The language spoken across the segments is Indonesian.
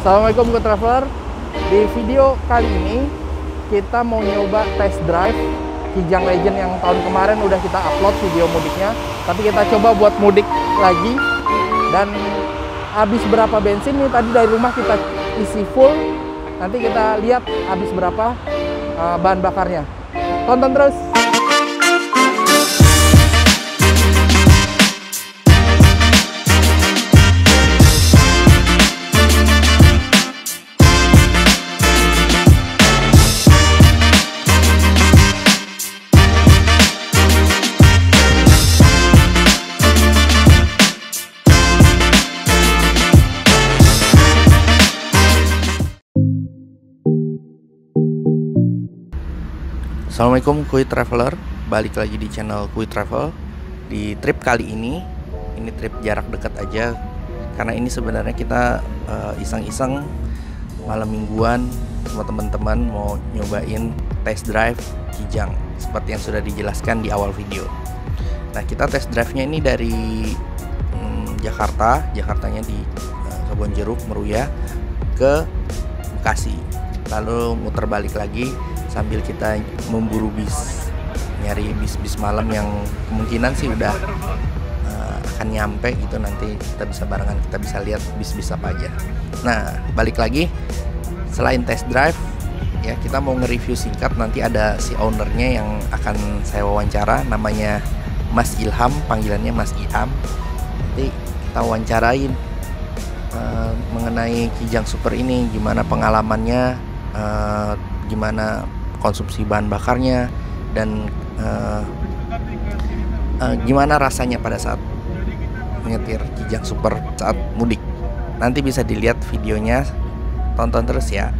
Assalamualaikum Go Traveler. Di video kali ini kita mau nyoba test drive Kijang Legend yang tahun kemarin udah kita upload video mudiknya. Tapi kita coba buat mudik lagi. Dan habis berapa bensin nih, tadi dari rumah kita isi full. Nanti kita lihat habis berapa bahan bakarnya. Tonton terus. Assalamualaikum Kuy Traveler, balik lagi di channel Kuy Travel. Di trip kali ini trip jarak dekat aja, karena ini sebenarnya kita iseng-iseng malam mingguan sama teman-teman mau nyobain test drive Kijang seperti yang sudah dijelaskan di awal video. Nah, kita test drive-nya ini dari Jakartanya di Kebonjeruk, Meruya ke Bekasi, lalu muter balik lagi sambil kita memburu bis, nyari bis malam yang kemungkinan sih udah akan nyampe gitu. Nanti kita bisa barengan, kita bisa lihat bis apa aja. Nah, balik lagi, selain test drive ya, kita mau nge-review singkat. Nanti ada si ownernya yang akan saya wawancara, namanya Mas Ilham, panggilannya Mas Ilham. Nanti kita wawancarain mengenai Kijang Super ini, gimana pengalamannya, gimana konsumsi bahan bakarnya, dan gimana rasanya pada saat menyetir Kijang Super saat mudik. Nanti bisa dilihat videonya, tonton terus ya.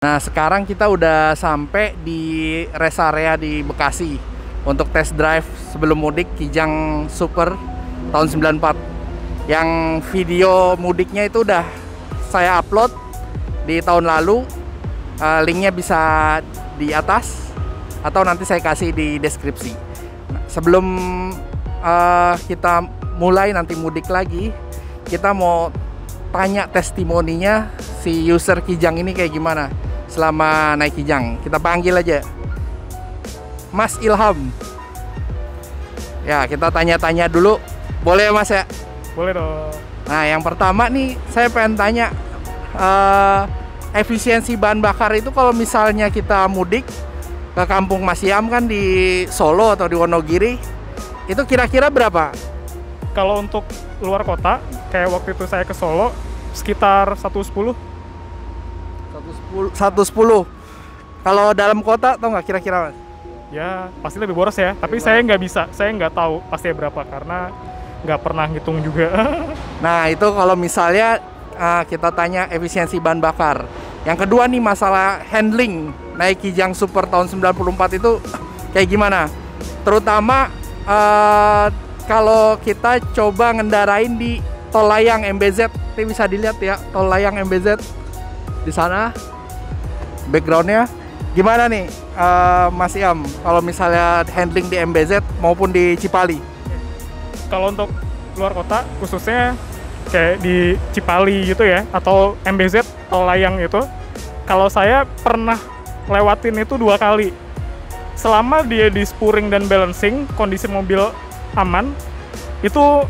Nah, sekarang kita udah sampai di rest area di Bekasi untuk test drive sebelum mudik Kijang Super tahun 94. Yang video mudiknya itu udah saya upload di tahun lalu. Linknya bisa di atas atau nanti saya kasih di deskripsi. Nah, sebelum kita mulai nanti mudik lagi, kita mau tanya testimoninya si user Kijang ini kayak gimana selama naik Kijang. Kita panggil aja Mas Ilham. Ya, kita tanya-tanya dulu. Boleh ya Mas ya? Boleh dong. Nah, yang pertama nih saya pengen tanya, efisiensi bahan bakar itu kalau misalnya kita mudik ke kampung Mas Iam kan di Solo atau di Wonogiri, itu kira-kira berapa? Kalau untuk luar kota, kayak waktu itu saya ke Solo, sekitar 110. 110. Kalau dalam kota tau nggak kira-kira Mas? Ya pasti lebih boros ya, tapi saya nggak bisa, saya nggak tahu pasti berapa karena nggak pernah ngitung juga. Nah, itu kalau misalnya kita tanya efisiensi bahan bakar. Yang kedua nih, masalah handling naik Kijang Super tahun 94 itu kayak gimana? Terutama kalau kita coba ngendarain di tol layang MBZ. Ini bisa dilihat ya, tol layang MBZ di sana backgroundnya. Gimana nih Mas Iam kalau misalnya handling di MBZ maupun di Cipali? Kalau untuk luar kota khususnya kayak di Cipali gitu ya, atau MBZ tol layang itu, kalau saya pernah lewatin itu 2 kali. Selama dia di spurring dan balancing, kondisi mobil aman, itu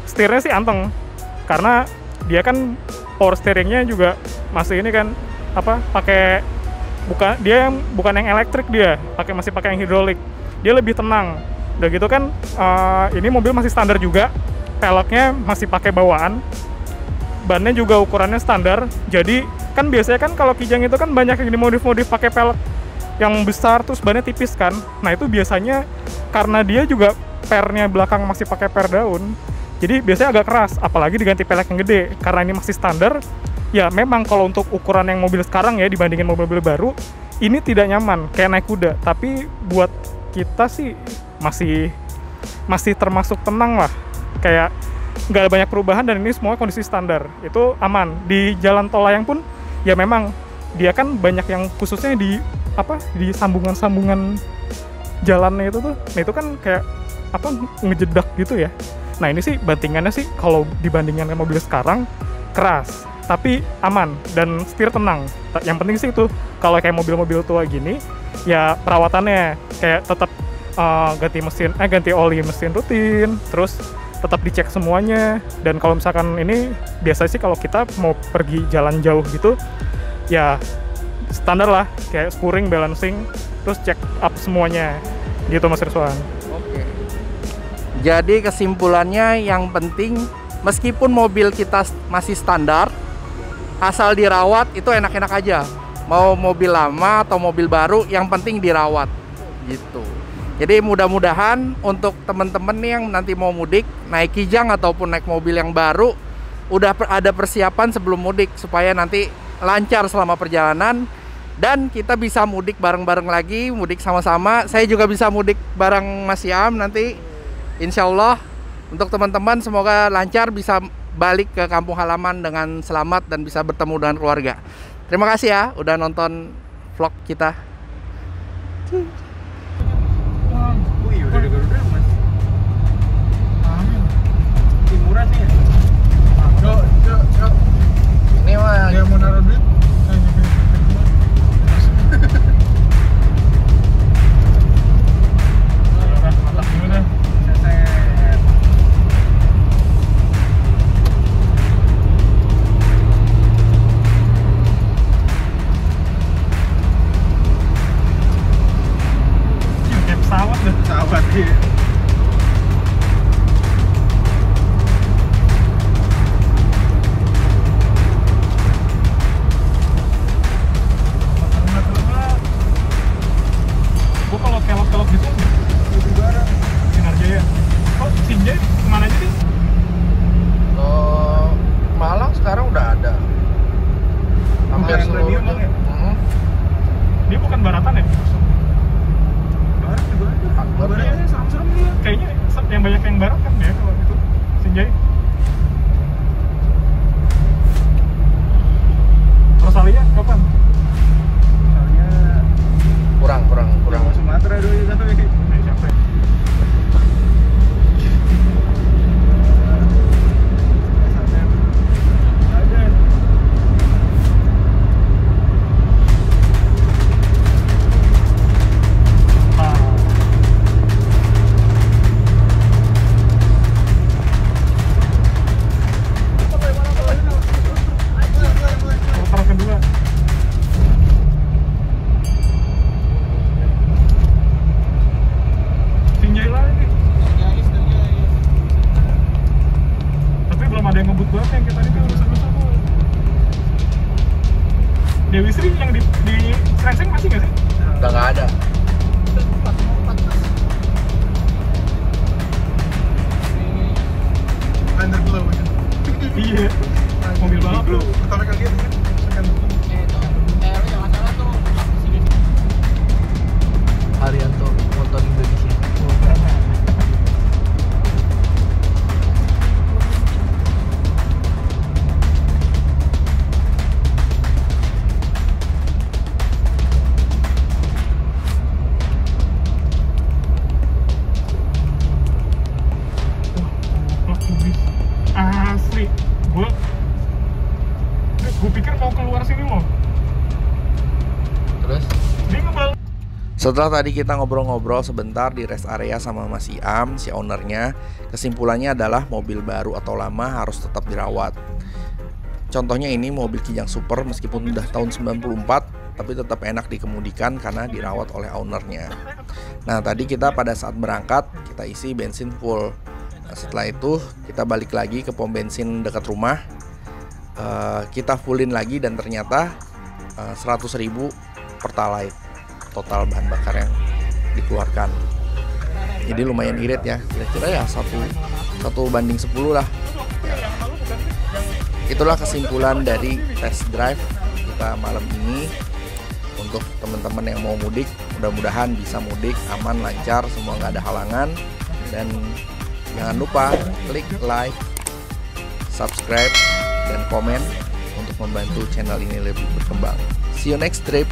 setirnya sih anteng. Karena dia kan power steeringnya juga masih ini kan pakai bukan yang elektrik, dia masih pakai yang hidrolik. Dia lebih tenang. Udah gitu kan ini mobil masih standar juga. Peleknya masih pakai bawaan. Bannya juga ukurannya standar. Jadi kan biasanya kan kalau Kijang itu kan banyak yang dimodif-modif pakai pelek yang besar terus bannya tipis kan. Nah itu biasanya karena dia juga pernya belakang masih pakai per daun, jadi biasanya agak keras, apalagi diganti pelek yang gede. Karena ini masih standar, ya memang kalau untuk ukuran yang mobil sekarang ya dibandingin mobil-mobil baru, ini tidak nyaman, kayak naik kuda. Tapi buat kita sih masih termasuk tenang lah, kayak nggak ada banyak perubahan dan ini semua kondisi standar, itu aman. Di jalan tol layang pun ya memang dia kan banyak yang khususnya di sambungan-sambungan jalannya itu tuh, nah itu kan kayak ngejedak gitu ya. Nah ini sih bantingannya sih kalau dibandingkan dengan mobil sekarang keras tapi aman dan setir tenang. Yang penting sih itu kalau kayak mobil-mobil tua gini ya perawatannya kayak tetap ganti oli mesin rutin, terus tetap dicek semuanya. Dan kalau misalkan ini biasa sih kalau kita mau pergi jalan jauh gitu ya standar lah, kayak spurring, balancing, terus check up semuanya gitu Mas Rizwan. Oke. Jadi kesimpulannya yang penting meskipun mobil kita masih standar, asal dirawat itu enak-enak aja. Mau mobil lama atau mobil baru, yang penting dirawat gitu. Jadi mudah-mudahan untuk teman-teman yang nanti mau mudik, naik Kijang ataupun naik mobil yang baru, udah ada persiapan sebelum mudik supaya nanti lancar selama perjalanan. Dan kita bisa mudik bareng-bareng lagi, mudik sama-sama. Saya juga bisa mudik bareng Mas Yam nanti, insya Allah. Untuk teman-teman semoga lancar, bisa balik ke kampung halaman dengan selamat dan bisa bertemu dengan keluarga. Terima kasih ya udah nonton vlog kita. Udah Garuda Mas. Timuran nih. Cok. Ini mah Dia mau naruh duit. Mantap dulu deh. Kayak pesawat deh. Pesawat dia. Gue kalau kelok-kelok gitu Sinar Jaya. Kok Sinjai kemana aja nih? Malang sekarang udah ada. Hampir Yang seluruh. premium, Bang, ya? Dia bukan baratan ya? Barat juga ada. Akbar Barat ya? aja serem-serem dia. Kayaknya yang banyak yang barat kan ya kalau itu Sinjai. Rosalia kapan? Misalnya Kurang. Jawa Sumatera dulu ya tapi. Siapa ya? Ada. Putaran kedua. Sinjai lagi. Tapi belum ada yang ngebut banget yang kita ini urusan-urusan tuh. Dewi Sri yang di Srengseng masih nggak sih? Udah nggak ada. Underglow. Iya. Mobil balap lu. Pertama kali lihat kan. Haryanto Motor Indonesia. Setelah tadi kita ngobrol-ngobrol sebentar di rest area sama Mas Iam, si ownernya, kesimpulannya adalah mobil baru atau lama harus tetap dirawat. Contohnya ini mobil Kijang Super meskipun udah tahun 94, tapi tetap enak dikemudikan karena dirawat oleh ownernya. Nah tadi kita pada saat berangkat kita isi bensin full. Nah, setelah itu kita balik lagi ke pom bensin dekat rumah, kita fullin lagi dan ternyata 100.000 pertalite total bahan bakar yang dikeluarkan. Jadi lumayan irit ya, kira-kira ya 1 banding 10 lah ya. Itulah kesimpulan dari test drive kita malam ini. Untuk teman-teman yang mau mudik, mudah-mudahan bisa mudik aman, lancar, semua nggak ada halangan. Dan jangan lupa klik like, subscribe, dan komen untuk membantu channel ini lebih berkembang. See you next trip.